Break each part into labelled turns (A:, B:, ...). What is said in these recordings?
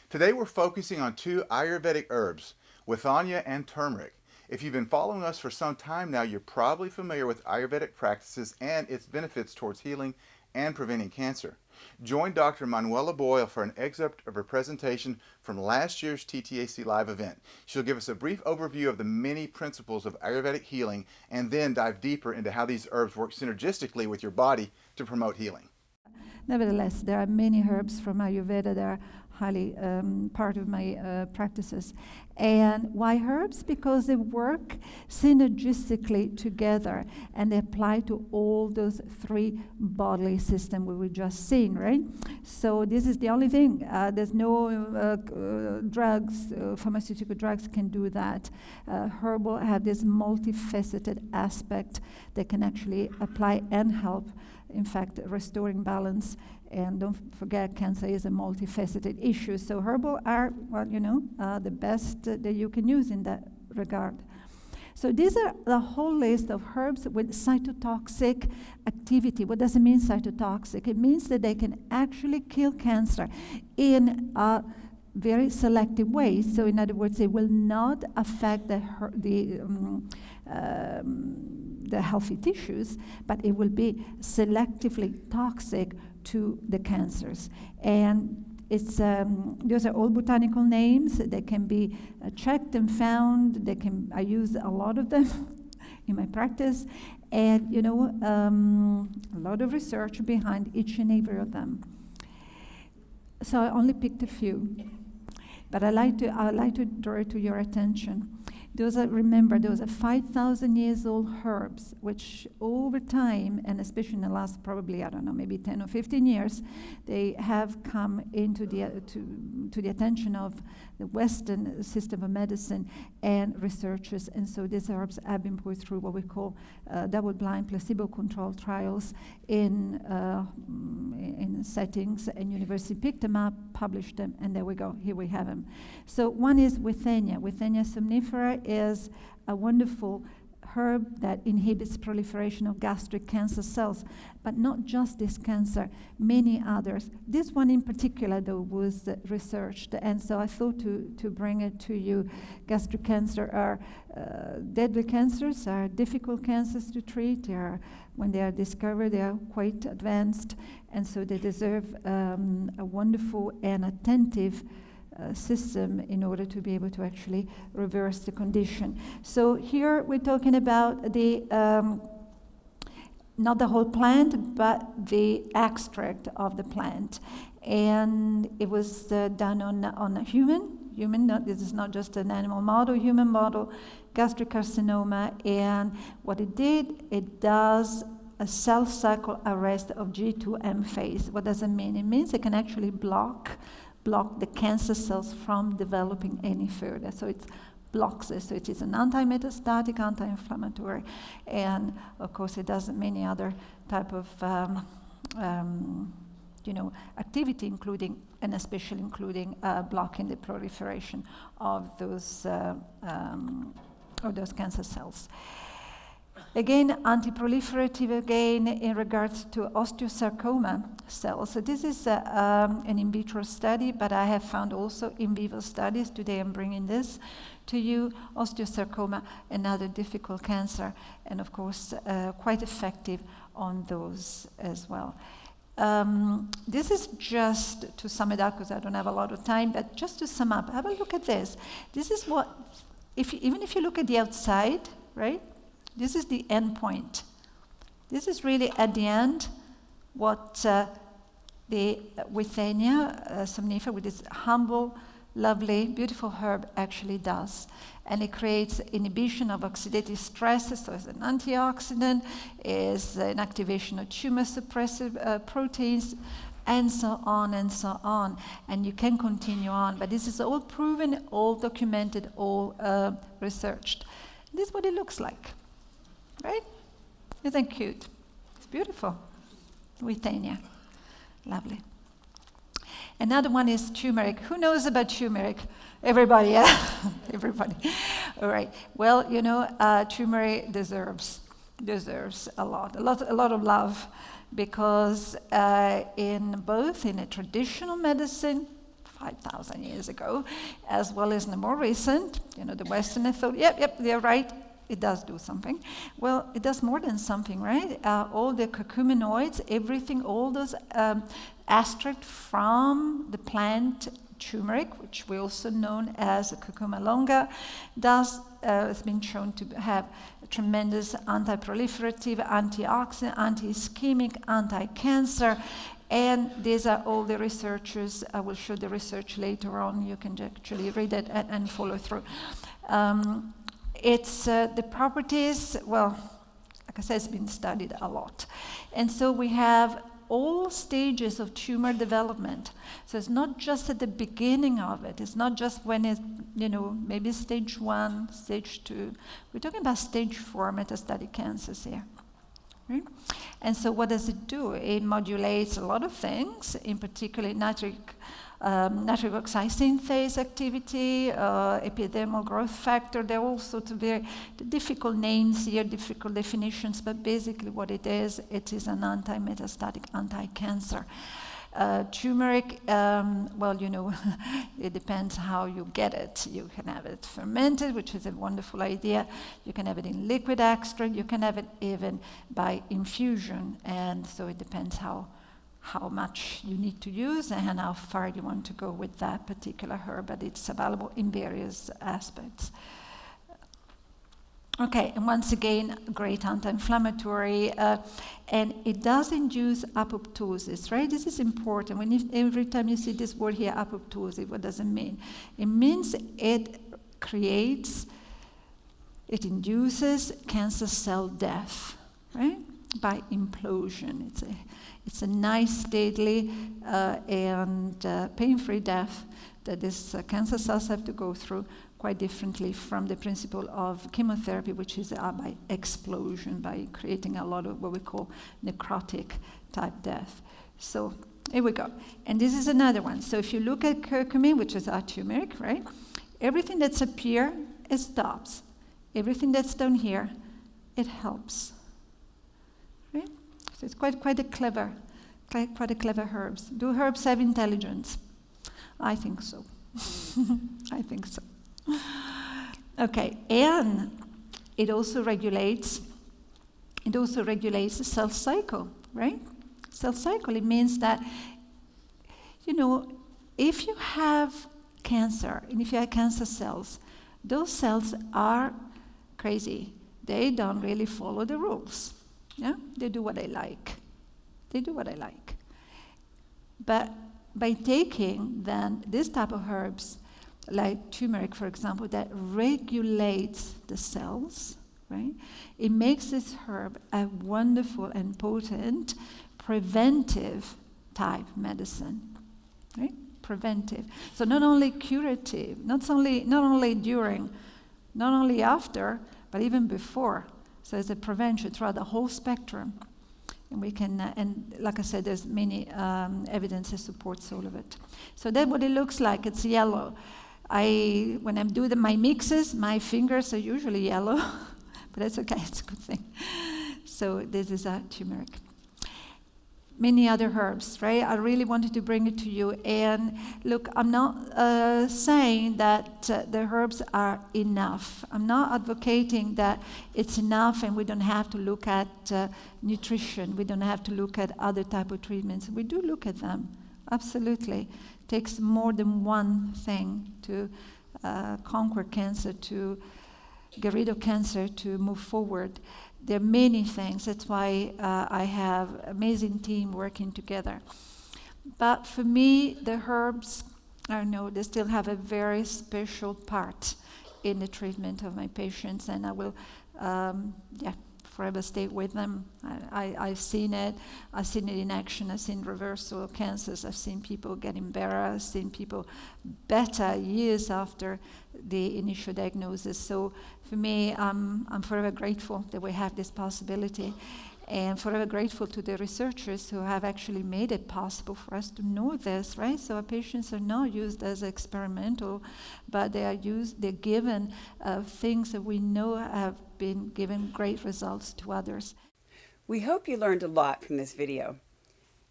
A: Today we're focusing on two Ayurvedic herbs, Withania and Turmeric. If you've been following us for some time now, you're probably familiar with Ayurvedic practices and its benefits towards healing and preventing cancer. Join Dr. Manuela Boyle for an excerpt of her presentation from last year's TTAC Live event. She'll give us a brief overview of the many principles of Ayurvedic healing and then dive deeper into how these herbs work synergistically with your body to promote healing.
B: Nevertheless, there are many herbs from Ayurveda that are highly part of my practices. And why herbs? Because they work synergistically together and they apply to all those three bodily systems we were just seeing, right? So this is the only thing. There's no drugs, pharmaceutical drugs can do that. Herbal have this multifaceted aspect that can actually apply and help, in fact, restoring balance. And don't forget, cancer is a multifaceted issue. So herbal are, the best that you can use in that regard. So these are the whole list of herbs with cytotoxic activity. What does it mean, cytotoxic? It means that they can actually kill cancer in a very selective way. So in other words, they will not affect the healthy tissues, but it will be selectively toxic to the cancers. And it's those are all botanical names. They can be checked and found. I use a lot of them in my practice, and a lot of research behind each and every of them. So I only picked a few, but I like to draw it to your attention. Those are 5,000 years old herbs, which over time, and especially in the last probably, maybe 10 or 15 years, they have come into to the attention of the Western system of medicine and researchers. And so these herbs have been put through what we call double-blind placebo-controlled trials in settings, and university picked them up, published them, and there we go. Here we have them. So one is Withania. Withania somnifera is a wonderful herb that inhibits proliferation of gastric cancer cells, but not just this cancer, many others. This one in particular, though, was researched, and so I thought to bring it to you. Gastric cancer are deadly cancers, are difficult cancers to treat. When they are discovered, they are quite advanced, and so they deserve a wonderful and attentive system in order to be able to actually reverse the condition. So here we're talking about the not the whole plant, but the extract of the plant, and it was done on a human. This is not just an animal model, human model, gastric carcinoma, and what it does a cell cycle arrest of G2M phase. What does it mean? It means it can actually block the cancer cells from developing any further. So it blocks it. So it is an anti-metastatic, anti-inflammatory, and of course it does many other type of activity, including and especially including blocking the proliferation of those cancer cells. Again, anti-proliferative again in regards to osteosarcoma cells. So this is an in vitro study, but I have found also in vivo studies. Today I'm bringing this to you. Osteosarcoma, another difficult cancer, and of course quite effective on those as well. This is just to sum it up, because I don't have a lot of time, but just to sum up, have a look at this. This is what, even if you look at the outside, right? This is the end point. This is really at the end what the Withania somnifera, with this humble, lovely, beautiful herb actually does. And it creates inhibition of oxidative stress, so it's an antioxidant, is an activation of tumor suppressive proteins, and so on and so on. And you can continue on, but this is all proven, all documented, all researched. This is what it looks like. Right? Isn't that cute? It's beautiful. Withania. Lovely. Another one is turmeric. Who knows about turmeric? Everybody, yeah? Everybody. All right. Well, turmeric deserves a lot of love, because in a traditional medicine 5,000 years ago, as well as the more recent, the Westerners thought, yep, they're right, it does do something. Well, it does more than something, right? All the curcuminoids, everything, all those extracts from the plant turmeric, which we also known as curcuma longa, has been shown to have a tremendous anti-proliferative, antioxidant, anti-ischemic, anti-cancer. And these are all the researchers. I will show the research later on. You can actually read it and follow through. It's the properties, well, like I said, it's been studied a lot. And so we have all stages of tumor development. So it's not just at the beginning of it. It's not just when it's, maybe stage 1, stage 2. We're talking about stage 4 metastatic cancers here. Right? And so what does it do? It modulates a lot of things, in particular nitric oxide synthase activity, epidermal growth factor. There are all sorts of very difficult names here, difficult definitions, but basically what it is an anti-metastatic, anti-cancer. Turmeric, it depends how you get it. You can have it fermented, which is a wonderful idea. You can have it in liquid extract. You can have it even by infusion. And so it depends how much you need to use and how far you want to go with that particular herb, but it's available in various aspects. Okay, and once again, great anti-inflammatory, and it does induce apoptosis, right? This is important. Every time you see this word here, apoptosis, what does it mean? It means it induces cancer cell death, right? By implosion. It's a nice, stately, and pain-free death that these cancer cells have to go through, quite differently from the principle of chemotherapy, which is by explosion, by creating a lot of what we call necrotic type death. So here we go. And this is another one. So if you look at curcumin, which is our turmeric, right? Everything that's up here, it stops. Everything that's down here, it helps. Right? So it's quite a clever herbs. Do herbs have intelligence? I think so. I think so. Okay, and it also regulates the cell cycle, right? Cell cycle, it means that, if you have cancer, and if you have cancer cells, those cells are crazy. They don't really follow the rules. Yeah? They do what they like. But by taking then this type of herbs, like turmeric, for example, that regulates the cells, right? It makes this herb a wonderful and potent preventive type medicine, right? Preventive. So not only curative, not only during, not only after, but even before. So it's a prevention throughout the whole spectrum. And we can, and like I said, there's many evidence that supports all of it. So that's what it looks like. It's yellow. When I'm doing my mixes, my fingers are usually yellow, but that's okay, it's a good thing. So this is a turmeric. Many other herbs, right? I really wanted to bring it to you. And look, I'm not saying that the herbs are enough. I'm not advocating that it's enough and we don't have to look at nutrition. We don't have to look at other type of treatments. We do look at them, absolutely. It takes more than one thing to conquer cancer, to get rid of cancer, to move forward. There are many things. That's why I have an amazing team working together. But for me, the herbs, I know they still have a very special part in the treatment of my patients, and I will, forever stay with them. I've seen it. I've seen it in action. I've seen reversal of cancers. I've seen people getting better. I've seen people better years after the initial diagnosis. So for me, I'm forever grateful that we have this possibility, and forever grateful to the researchers who have actually made it possible for us to know this, right? So our patients are not used as experimental, but they're given things that we know have been given great results to others.
C: We hope you learned a lot from this video.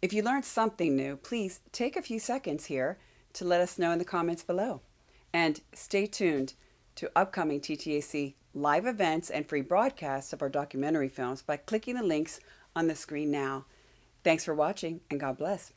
C: If you learned something new, please take a few seconds here to let us know in the comments below. And stay tuned to upcoming TTAC live events and free broadcasts of our documentary films by clicking the links on the screen now. Thanks for watching, and God bless.